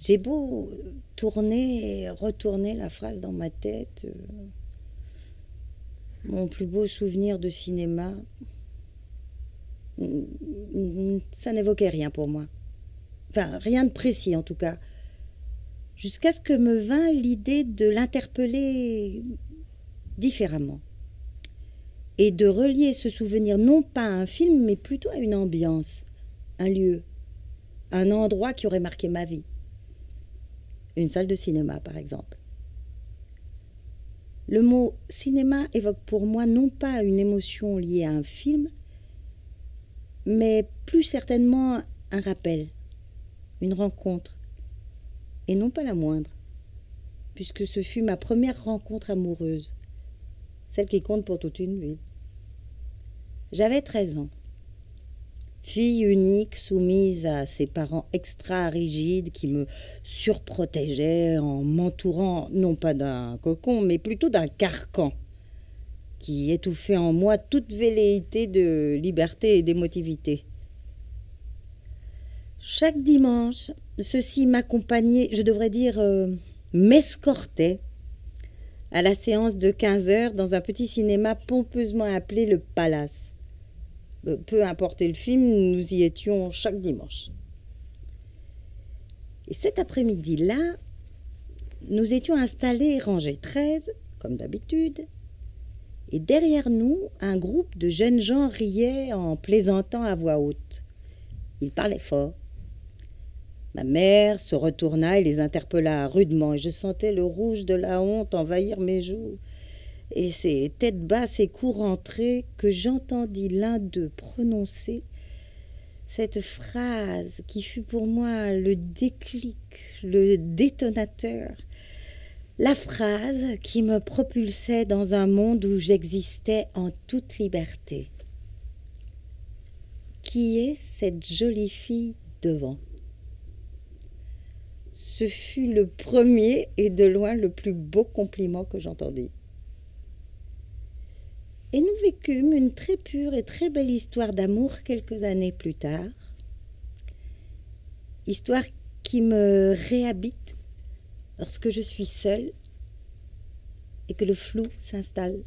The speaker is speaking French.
J'ai beau tourner et retourner la phrase dans ma tête, mon plus beau souvenir de cinéma, ça n'évoquait rien pour moi. Enfin, rien de précis en tout cas. Jusqu'à ce que me vint l'idée de l'interpeller différemment. Et de relier ce souvenir non pas à un film, mais plutôt à une ambiance, un lieu, un endroit qui aurait marqué ma vie. Une salle de cinéma, par exemple. Le mot cinéma évoque pour moi non pas une émotion liée à un film, mais plus certainement un rappel, une rencontre, et non pas la moindre, puisque ce fut ma première rencontre amoureuse, celle qui compte pour toute une vie. J'avais 13 ans. Fille unique, soumise à ses parents extra-rigides qui me surprotégeaient en m'entourant non pas d'un cocon, mais plutôt d'un carcan qui étouffait en moi toute velléité de liberté et d'émotivité. Chaque dimanche, ceux-ci m'accompagnaient, je devrais dire m'escortaient, à la séance de 15 heures dans un petit cinéma pompeusement appelé le Palace. Peu importe le film, nous y étions chaque dimanche. Et cet après-midi-là, nous étions installés et rangés 13, comme d'habitude, et derrière nous, un groupe de jeunes gens riait en plaisantant à voix haute. Ils parlaient fort. Ma mère se retourna et les interpella rudement, et je sentais le rouge de la honte envahir mes joues. Et c'est tête basse et court entrée que j'entendis l'un d'eux prononcer cette phrase qui fut pour moi le déclic, le détonateur, la phrase qui me propulsait dans un monde où j'existais en toute liberté. Qui est cette jolie fille devant ? Ce fut le premier et de loin le plus beau compliment que j'entendis. Et nous vécûmes une très pure et très belle histoire d'amour quelques années plus tard. Histoire qui me réhabite lorsque je suis seule et que le flou s'installe.